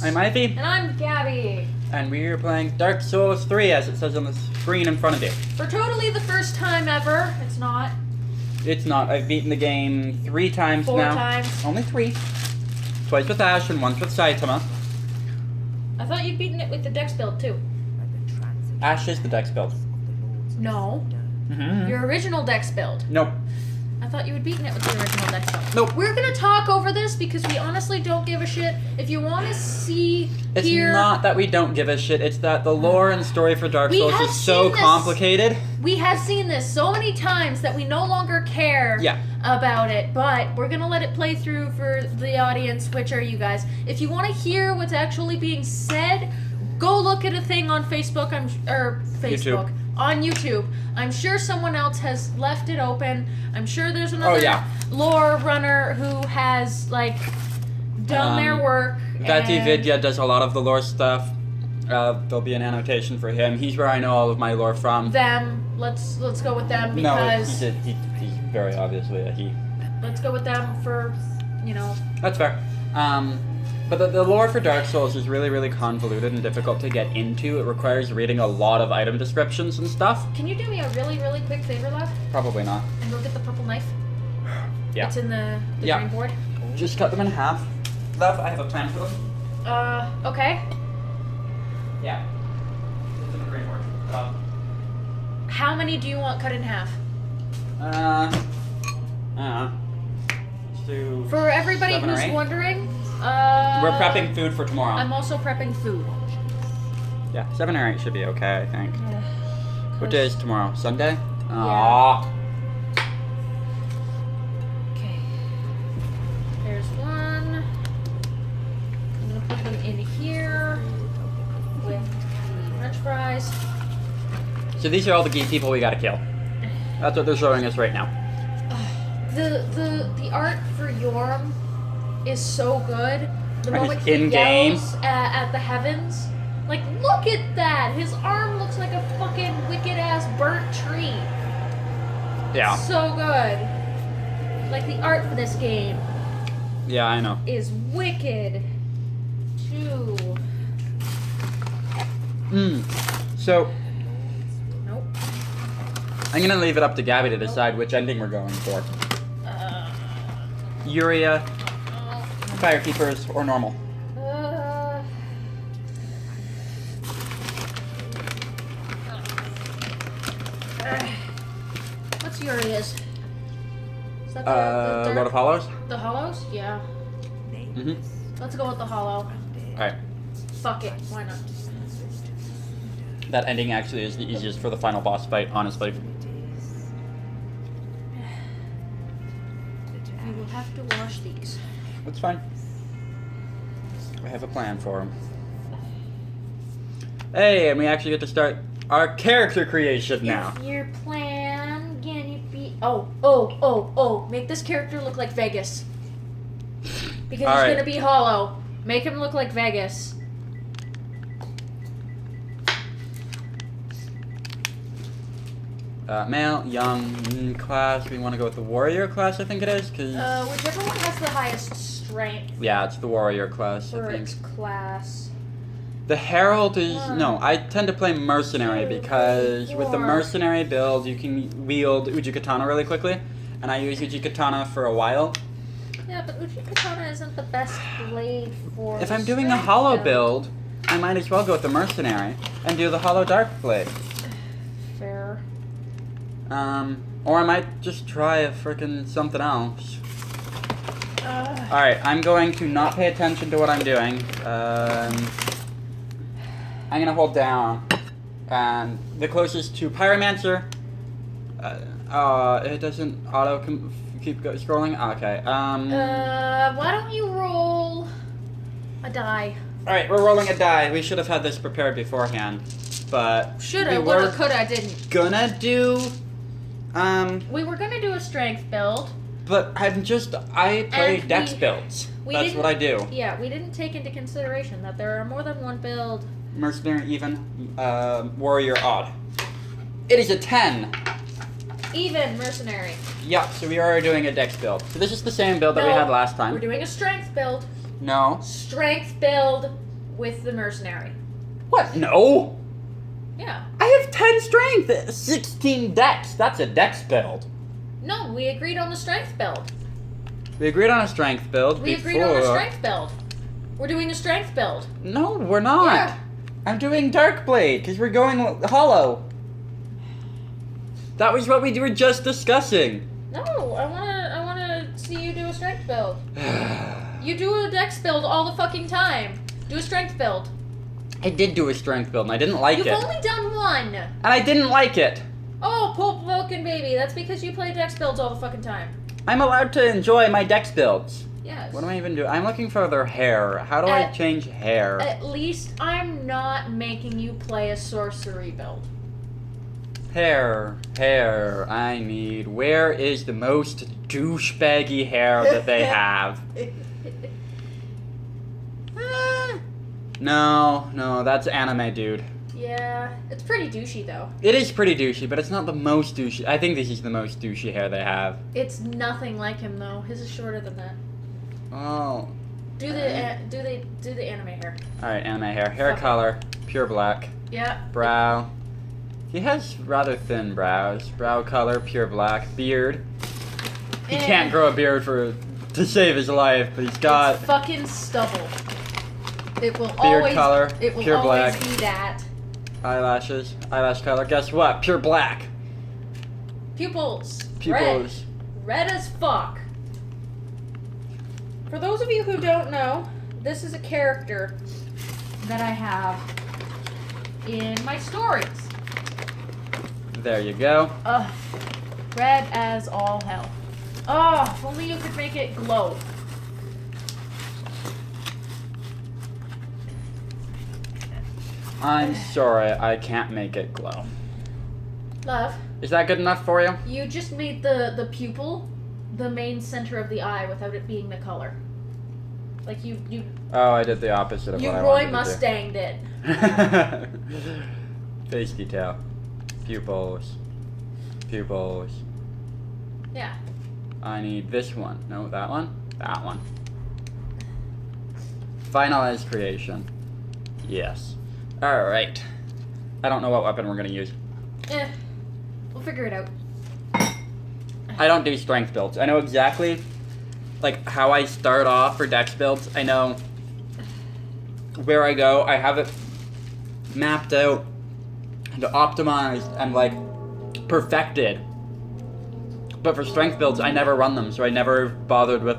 I'm Ivy. And I'm Gabby. And we are playing Dark Souls 3, as it says on the screen in front of you. For totally the first time ever. It's not. It's not. I've beaten the game 3 times now. 4 times. Only 3. Twice with Ash and once with Saitama. I thought you'd beaten it with the Dex build, too. Ash is the Dex build. No. Mm-hmm. Your original Dex build. Nope. I thought you had beaten it with the original Dex build. Nope. We're gonna talk over this because we honestly don't give a shit. If you want to see, It's not that we don't give a shit, it's that the lore and story for Dark Souls is so complicated. We have seen this so many times that we no longer care about it, but we're gonna let it play through for the audience, which are you guys. If you want to hear what's actually being said, go look at a thing on Facebook, YouTube. On YouTube. I'm sure someone else has left it open. I'm sure there's another lore runner who has, like, done their work. Vati Vidya does a lot of the lore stuff. There'll be an annotation for him. He's where I know all of my lore from. Them. Let's go with them because... No, he's very obviously a he. Let's go with them for, you know... That's fair. But the lore for Dark Souls is really, really convoluted and difficult to get into. It requires reading a lot of item descriptions and stuff. Can you do me a really, really quick favor, love? Probably not. And go get the purple knife? Yeah. It's in the drain board? Just cut them in half. Love, I have a plan for them. Okay. Yeah. It's in the drain board. How many do you want cut in half? Let's do For everybody 7 or who's 8. wondering, We're prepping food for tomorrow. I'm also prepping food. Yeah, 7 or 8 should be okay, I think. What day is tomorrow? Sunday? Yeah. Aww. Okay. There's one. I'm gonna put them in here with the French fries. So these are all the key people we gotta kill. That's what they're showing us right now. The art for Yorm is so good. The Right, moment he's he in-game. yells at the heavens, like, look at that! His arm looks like a fucking wicked-ass burnt tree. Yeah. So good. Like, the art for this game Yeah, I know. is wicked. Too. So, Nope. I'm gonna leave it up to Gabby to decide which ending we're going for. Uria, Firekeepers, or normal. What's Uria's? Is that the Lord of Hollows? The Hollows? Yeah. Mm-hmm. Let's go with the Hollow. Alright. Fuck it. Why not? That ending actually is the easiest for the final boss fight, honestly. We will have to wash these. That's fine. I have a plan for him. Hey, and we actually get to start our character creation now. If your plan can be... Oh. Make this character look like Vegas. Because he's gonna be hollow. Make him look like Vegas. Male, young, class. We want to go with the warrior class, I think it is, because... Whichever one has the highest strength yeah, it's the warrior class, for I think. its class. The herald is... No, I tend to play mercenary because with the mercenary build, you can wield Ujikatana really quickly. And I use Ujikatana for a while. Yeah, but Ujikatana isn't the best blade for... If I'm doing a hollow build, I might as well go with the mercenary and do the hollow dark blade. Fair. Or I might just try a frickin' something else. Alright, I'm going to not pay attention to what I'm doing. I'm gonna hold down. And the closest to Pyromancer. It doesn't keep scrolling? Okay, why don't you roll a die? Alright, we're rolling a die. We should have had this prepared beforehand. But... Shoulda, woulda, coulda, didn't. Gonna do... We were gonna do a strength build. But I play dex builds. That's what I do. Yeah, we didn't take into consideration that there are more than one build. Mercenary even, warrior odd. It is a 10. Even mercenary. Yeah, so we are doing a dex build. So this is the same build that we had last time. We're doing a strength build. No. Strength build. with the mercenary. What? No. Yeah. I have 10 strength, 16 dex. That's a dex build. No, we agreed on the strength build. We agreed on a strength build We agreed on a strength build. We're doing a strength build. No, we're not. Yeah. I'm doing Dark Blade because we're going hollow. That was what we were just discussing. No, I wanna see you do a strength build. You do a dex build all the fucking time. Do a strength build. I did do a strength build and I didn't like it. You've only done one. And I didn't like it. Oh, Pulp Vulcan baby. That's because you play dex builds all the fucking time. I'm allowed to enjoy my dex builds. Yes. What do I even do? I'm looking for their hair. How do I change hair? At least I'm not making you play a sorcery build. Hair. I need. Where is the most douchebaggy hair that they have? No, that's anime, dude. Yeah, it's pretty douchey though. It is pretty douchey, but it's not the most douchey. I think this is the most douchey hair they have. It's nothing like him though. His is shorter than that. Oh. Do the anime hair. All right, anime hair. Hair color, pure black. Yeah. Brow. He has rather thin brows. Brow color, pure black. Beard. He can't grow a beard to save his life, but he's got. It's fucking stubble. It will beard always. color, It will pure always black. be that. Eyelashes. Eyelash color. Guess what? Pure black. Pupils. Pupils. Red as fuck. For those of you who don't know, this is a character that I have in my stories. There you go. Ugh. Red as all hell. Oh, if only you could make it glow. I'm sorry, I can't make it glow. Love. Is that good enough for you? You just made the pupil the main center of the eye without it being the color. Like you Oh, I did the opposite of you what I Roy wanted Mustanged it. to do. Face detail. Pupils. Yeah. I need this one. No, that one. That one. Finalize creation. Yes. Alright. I don't know what weapon we're gonna use. We'll figure it out. I don't do strength builds. I know exactly how I start off for dex builds. I know where I go. I have it mapped out and optimized and perfected. But for strength builds, I never run them, so I never bothered with,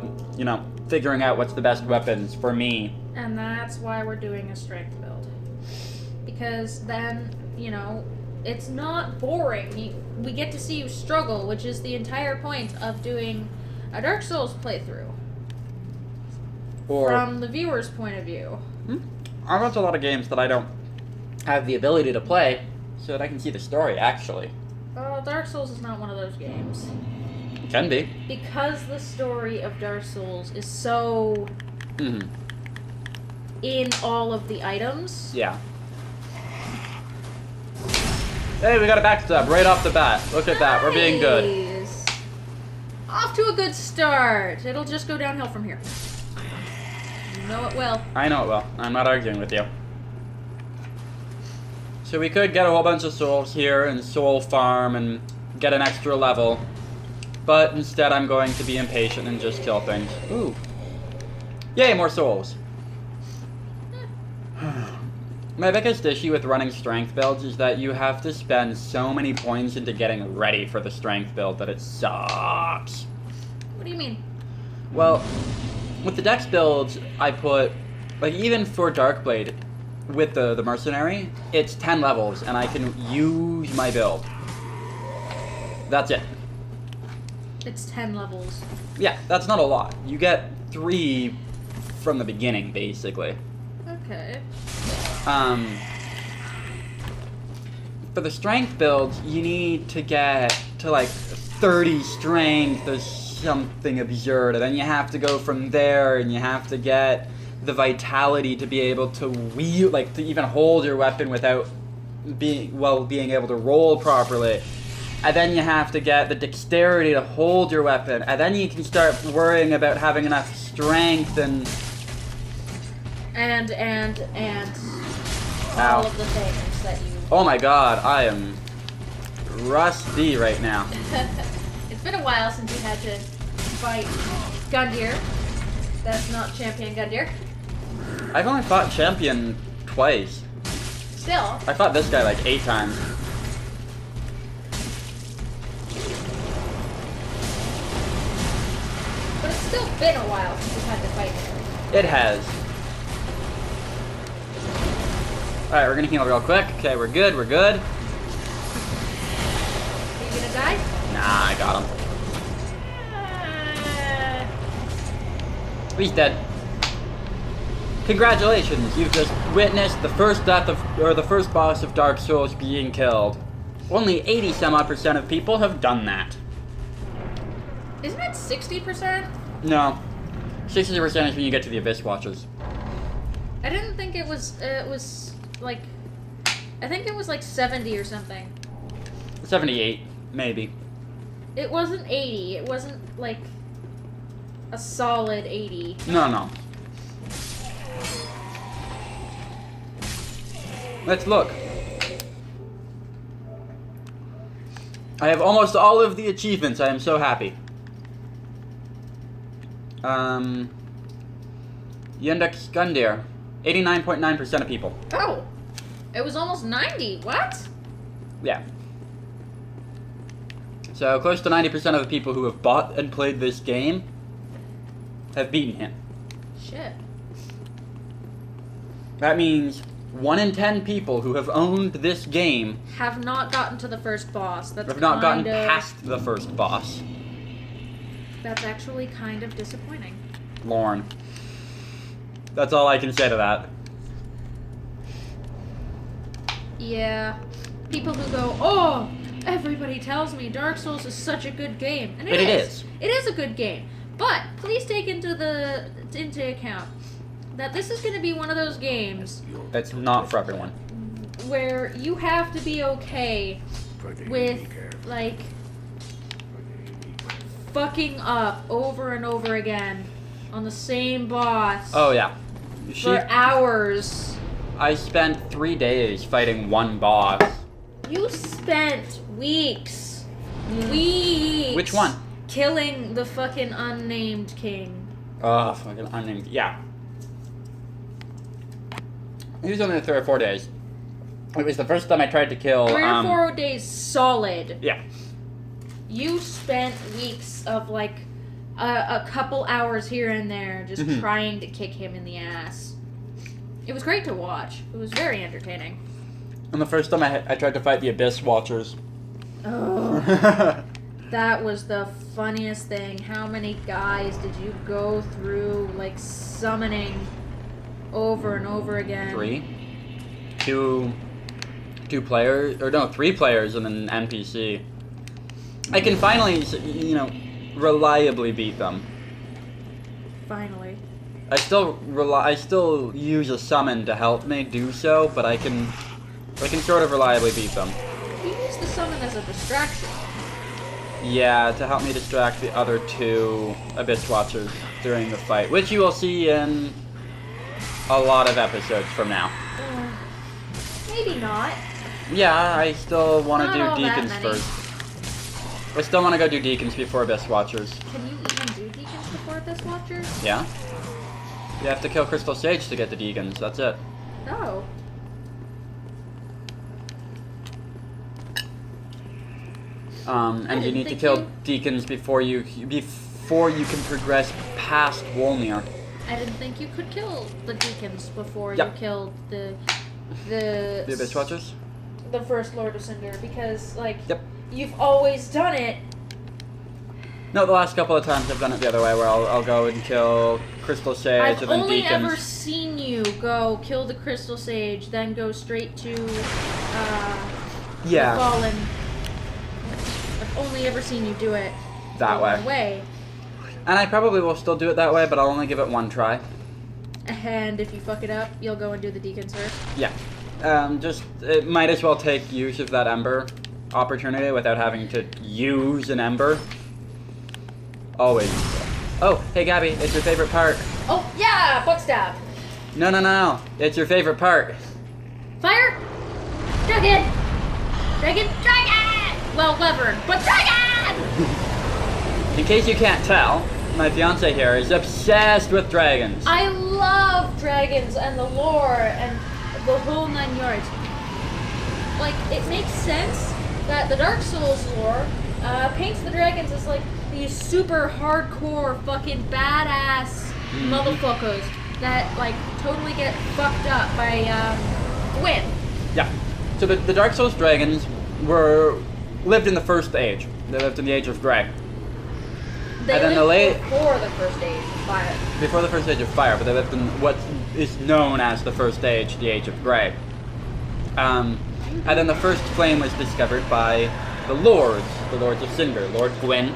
figuring out what's the best weapons for me. And that's why we're doing a strength build. Because then, it's not boring. We get to see you struggle, which is the entire point of doing a Dark Souls playthrough. Or from the viewer's point of view. I watch a lot of games that I don't have the ability to play, so that I can see the story, actually. Dark Souls is not one of those games. It can be. Because the story of Dark Souls is so in all of the items. Yeah. Hey, we got a backstab right off the bat. Look at that. We're being good. Off to a good start. It'll just go downhill from here. You know it will. I know it will. I'm not arguing with you. So we could get a whole bunch of souls here and soul farm and get an extra level. But instead I'm going to be impatient and just kill things. Ooh. Yay, more souls. My biggest issue with running strength builds is that you have to spend so many points into getting ready for the strength build that it sucks. What do you mean? Well, with the dex builds, I put, even for Darkblade, with the mercenary, it's 10 levels, and I can use my build. That's it. It's 10 levels. Yeah, that's not a lot. You get 3 from the beginning, basically. Okay. For the strength builds, you need to get to 30 strength or something absurd, and then you have to go from there, and you have to get the vitality to be able to wield, to even hold your weapon without being able to roll properly. And then you have to get the dexterity to hold your weapon, and then you can start worrying about having enough strength and And Ow. all of the things that you... Oh my god, I am rusty right now. It's been a while since you had to fight Gundyr. That's not Champion Gundyr. I've only fought Champion twice. Still. I fought this guy like 8 times. But it's still been a while since you've had to fight him. It has. Alright, we're gonna heal real quick. Okay, we're good, we're good. Are you gonna die? Nah, I got him. He's dead. Congratulations, you've just witnessed the first the first boss of Dark Souls being killed. Only 80% of people have done that. Isn't it 60%? No. 60% is when you get to the Abyss Watchers. I didn't think it was like, I think it was like 70 or something. 78, maybe. It wasn't 80. It wasn't like a solid 80. No. Let's look. I have almost all of the achievements. I am so happy. Yandex Gundyr. 89.9% of people. Oh! It was almost 90. What? Yeah. So close to 90% of the people who have bought and played this game have beaten him. Shit. That means 1 in 10 people who have owned this game Have not gotten to the first boss. That's have not gotten kinda- past the first boss. That's actually kind of disappointing. Lorne. That's all I can say to that. Yeah. People who go, oh, everybody tells me Dark Souls is such a good game. And It is. It is a good game. But please take into account that this is going to be one of those games That's not for everyone. where you have to be okay with, like, fucking up over and over again on the same boss Oh yeah. for hours. I spent 3 days fighting one boss. You spent weeks. Weeks. Which one? Killing the fucking unnamed king. Oh, fucking unnamed. Yeah. It was only 3 or 4 days. It was the first time I tried to kill. 3 or 4 days solid. Yeah. You spent weeks of like a couple hours here and there just trying to kick him in the ass. It was great to watch. It was very entertaining. And the first time I tried to fight the Abyss Watchers. Oh, that was the funniest thing. How many guys did you go through, like, summoning over and over again? 3. 2 players, or no, 3 players and an NPC. I can finally, reliably beat them. Finally. I still use a summon to help me do so, but I can sort of reliably beat them. You use the summon as a distraction. Yeah, to help me distract the other 2 Abyss Watchers during the fight, which you will see in a lot of episodes from now. Maybe not. Yeah, I still want to Not do all that Deacons many. first. I still want to go do Deacons before Abyss Watchers. Can you even do Deacons before this Watcher? Yeah? You have to kill Crystal Sage to get the Deacons, that's it. Oh. And you need to kill Deacons before you can progress past Wolnir. I didn't think you could kill the Deacons before Yep. you killed the Abyss Watchers? the first Lord of Cinder, because, like, Yep. you've always done it. No, the last couple of times I've done it the other way, where I'll go and kill Crystal Sage I've and then only Deacons. ever seen you go kill the Crystal Sage, then go straight to Yeah. the Fallen. I've only ever seen you do it That the way. one way. And I probably will still do it that way, but I'll only give it 1 try. And if you fuck it up, you'll go and do the Deacons first. Yeah. It might as well take use of that Ember opportunity without having to use an Ember. Always. Oh, hey Gabby, it's your favorite part. Oh, yeah! Butt stab! No. It's your favorite part. Fire! Dragon! Dragon! Well, lever, but dragon! In case you can't tell, my fiance here is obsessed with dragons. I love dragons and the lore and the whole 9 yards. Like, it makes sense that the Dark Souls lore paints the dragons as like these super hardcore fucking badass motherfuckers that like totally get fucked up by Gwyn. Yeah. So the Dark Souls dragons lived in the first age. They lived in the Age of Grey. They lived before the first age of fire. Before the first age of fire, but they lived in what is known as the first age, the Age of Grey. And then the first flame was discovered by the Lords of Cinder, Lord Gwyn,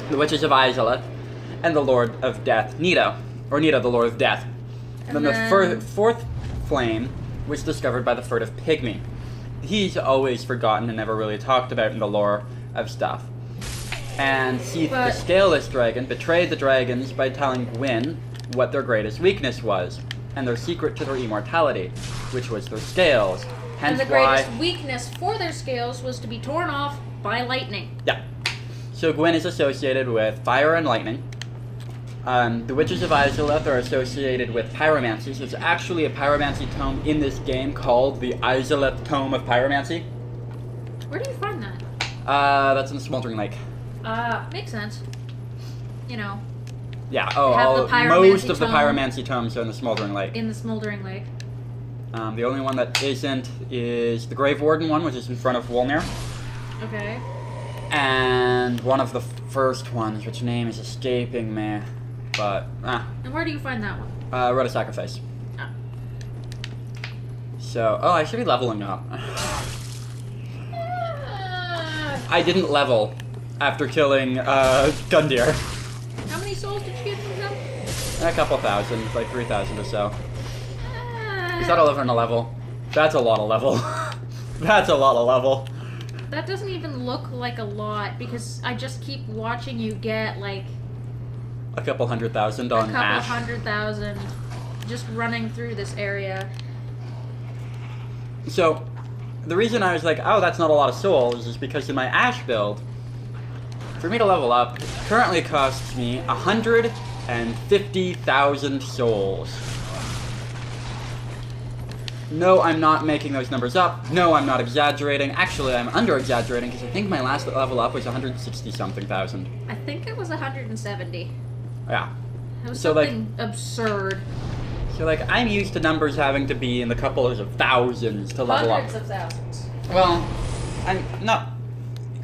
the Witches of Izalith, and the Lord of Death, Nito, the Lord of Death. And then the fourth flame was discovered by the furtive pygmy. He's always forgotten and never really talked about in the lore of stuff. And Seath, the Scaleless Dragon, betrayed the dragons by telling Gwyn what their greatest weakness was, and their secret to their immortality, which was their scales. Hence and the greatest weakness for their scales was to be torn off by lightning. Yeah. So Gwyn is associated with fire and lightning. The Witches of Izalith are associated with pyromancy. So there's actually a pyromancy tome in this game called the Izalith Tome of Pyromancy. Where do you find that? That's in the Smoldering Lake. Makes sense. You know. Yeah, most of the pyromancy tomes are in the Smoldering Lake. In the Smoldering Lake. The only one that isn't is the Grave Warden one, which is in front of Wolnir. Okay. And one of the first ones, which name is escaping me, but, And where do you find that one? Road of Sacrifice. Oh. So, I should be leveling up. I didn't level after killing, Gundyr. How many souls did you get from them? A couple thousand, like 3,000 or so. Is that over in a level? That's a lot of level. That's a lot of level. That doesn't even look like a lot, because I just keep watching you get, like... A couple 100,000 on Ash. 100,000 just running through this area. So, the reason I was like, oh, that's not a lot of souls, is because in my Ash build, for me to level up, it currently costs me 150,000 souls. No, I'm not making those numbers up. No, I'm not exaggerating. Actually, I'm under-exaggerating, because I think my last level up was 160-something thousand. I think it was 170. Yeah. It was something absurd. So, like, I'm used to numbers having to be in the couples of thousands to level Hundreds up. of thousands. Well, I'm not...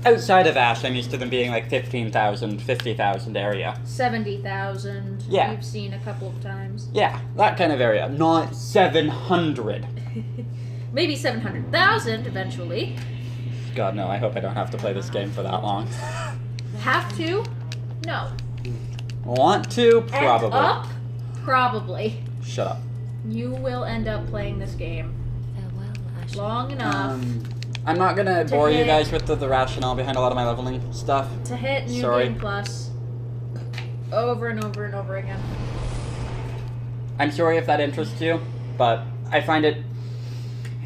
Outside of Ash, I'm used to them being, like, 15,000, 50,000 area. 70,000. Yeah. We've seen a couple of times. Yeah, that kind of area. Not 700. Maybe 700,000 eventually. God, no, I hope I don't have to play this game for that long. Have to? No. Want to? Probably. End up? Probably. Shut up. You will end up playing this game long enough I'm not gonna bore you guys with the rationale behind a lot of my leveling stuff. to hit New Game Plus over and over and over again. I'm sorry if that interests you, but I find it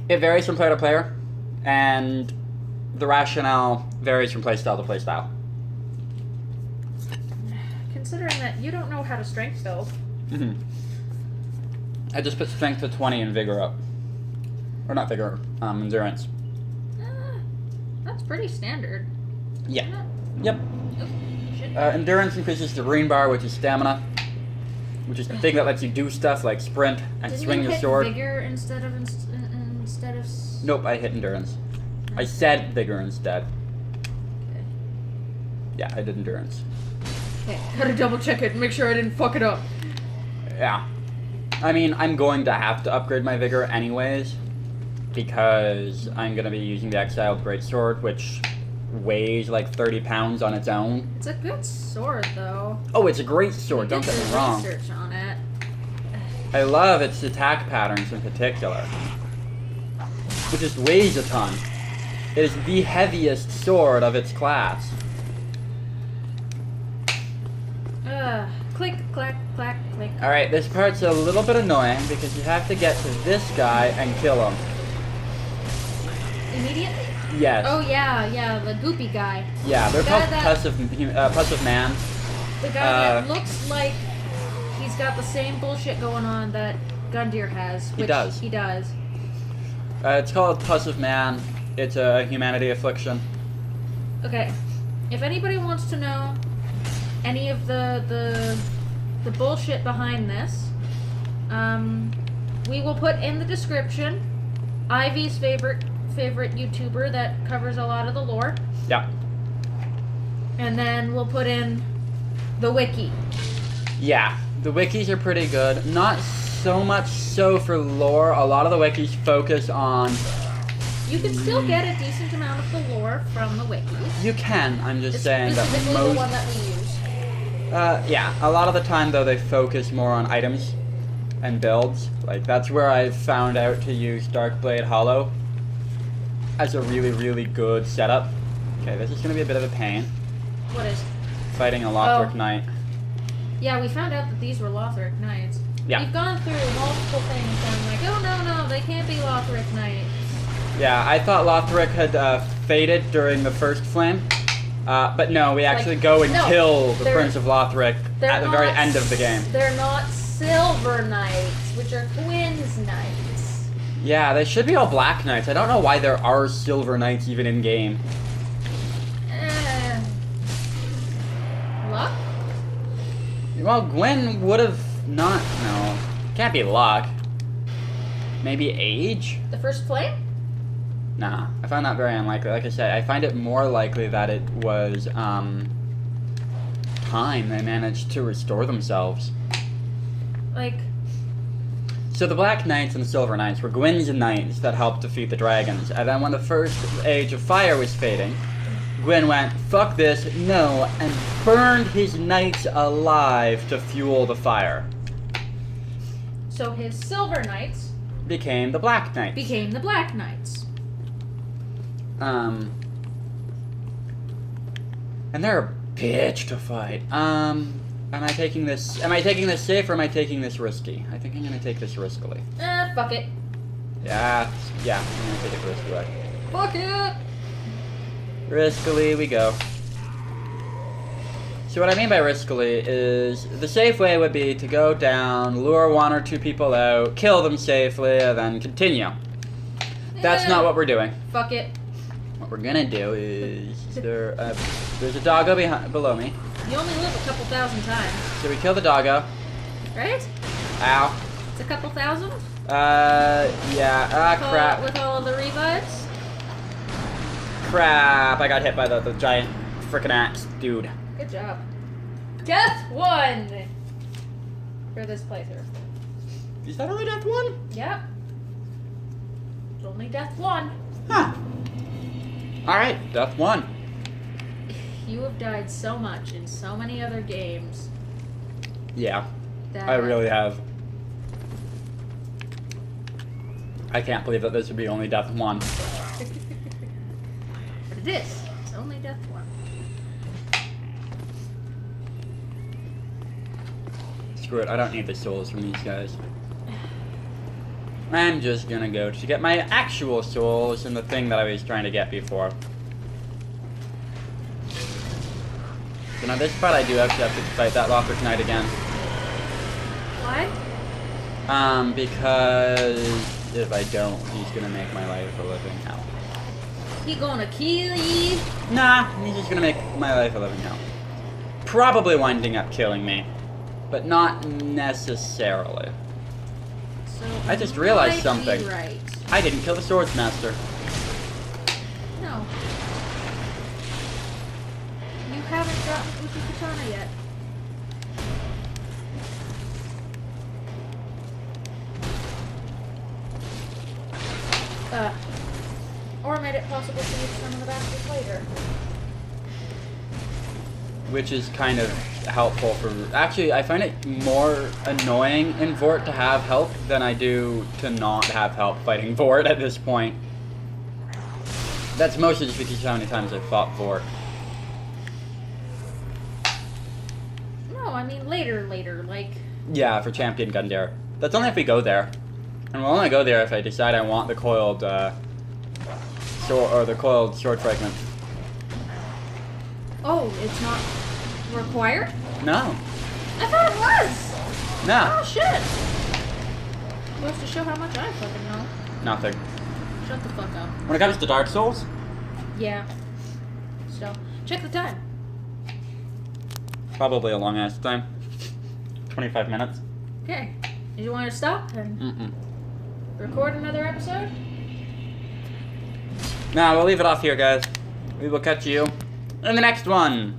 varies from player to player, and the rationale varies from playstyle to playstyle. Considering that you don't know how to strength build. I just put strength to 20 and vigor up. Or not vigor, endurance. That's pretty standard. Yeah. Yep. Oh, shit. Endurance increases the green bar, which is stamina, which is the thing that lets you do stuff like sprint and Didn't swing you your hit sword. vigor instead of Nope, I hit endurance. I said vigor instead. Okay. Yeah, I did endurance. Okay, gotta double check it and make sure I didn't fuck it up. Yeah. I mean, I'm going to have to upgrade my vigor anyways, because I'm going to be using the Exiled Greatsword, which weighs like 30 pounds on its own. It's a good sword, though. Oh, it's a great sword, don't get me wrong. Research on it. I love its attack patterns in particular. It just weighs a ton. It is the heaviest sword of its class. Click, clack, clack, click. Alright, this part's a little bit annoying because you have to get to this guy and kill him. Immediately? Yes. Oh yeah, the goopy guy. Yeah, they're called Pus of Man. The guy that looks like he's got the same bullshit going on that Gundyr has. Which he does. It's called Pus of Man. It's a humanity affliction. Okay. If anybody wants to know any of the bullshit behind this, we will put in the description Ivy's favorite YouTuber that covers a lot of the lore. Yeah. And then we'll put in the wiki. Yeah, the wikis are pretty good. Not so much so for lore. A lot of the wikis focus on... You can still get a decent amount of the lore from the wikis. You can. I'm just saying that most... the one that we use. Yeah, a lot of the time though they focus more on items and builds. Like that's where I found out to use Darkblade Hollow as a really, really good setup. Okay, this is gonna be a bit of a pain. What is? Fighting a Lothric Knight. Yeah, we found out that these were Lothric Knights. Yeah. We've gone through multiple things and I'm like, oh no, they can't be Lothric Knights. Yeah, I thought Lothric had faded during the first flame. But no, we actually go and kill the Prince of Lothric at the very end of the game. They're not Silver Knights, which are Gwyn's Knights. Yeah, they should be all Black Knights. I don't know why there are Silver Knights even in game. Luck? Well, Gwyn would have not... No. Can't be luck. Maybe age? The first flame? Nah, I find that very unlikely. Like I said, I find it more likely that it was, time they managed to restore themselves. Like... So the Black Knights and the Silver Knights were Gwyn's knights that helped defeat the dragons. And then when the first Age of Fire was fading, Gwyn went, fuck this, no, and burned his knights alive to fuel the fire. So his Silver Knights... became the Black Knights. became the Black Knights. And they're a bitch to fight. Am I taking this safe or am I taking this risky? I think I'm gonna take this riskily. Fuck it. Yeah, I'm gonna take it riskily. Fuck it! Riskily we go. So what I mean by riskily is the safe way would be to go down, lure one or two people out, kill them safely, and then continue. That's not what we're doing. Fuck it. What we're gonna do is there's a doggo below me. You only live a couple thousand times. So we kill the doggo. Right? Ow. It's a couple thousand? Yeah. Crap. With all of the revives? Crap. I got hit by the giant frickin' axe dude. Good job. Death 1! For this playthrough. Is that only death 1? Yep. It's only death 1. Huh. Alright, death 1. You have died so much in so many other games. Yeah. That I really have. I can't believe that this would be only death 1. But it is. It's only death 1. Screw it, I don't need the souls from these guys. I'm just gonna go to get my actual souls and the thing that I was trying to get before. So now this part I do actually have to fight that Lothric Knight again. Why? Because if I don't, he's gonna make my life a living hell. He gonna kill ye? Nah, he's just gonna make my life a living hell. Probably winding up killing me, but not necessarily. So I just realized something. Right. I didn't kill the Swordsmaster. No. You haven't gotten Uchi Katana yet. Or made it possible to use some of the bastards later. Which is kind of helpful for... Actually, I find it more annoying in Vort to have help than I do to not have help fighting Vort at this point. That's mostly just because of how many times I've fought Vort. No, I mean later, like... Yeah, for Champion Gundare. That's only if we go there. And we'll only go there if I decide I want the coiled, the coiled sword fragment. Oh, it's not required? No. I thought it was! No. Oh, shit! Goes to show how much I fucking know. Nothing. Shut the fuck up. When it comes to Dark Souls? Yeah. So, check the time. Probably a long ass time. 25 minutes. Okay. Did you want to stop and record another episode? Nah, we'll leave it off here, guys. We will catch you in the next one.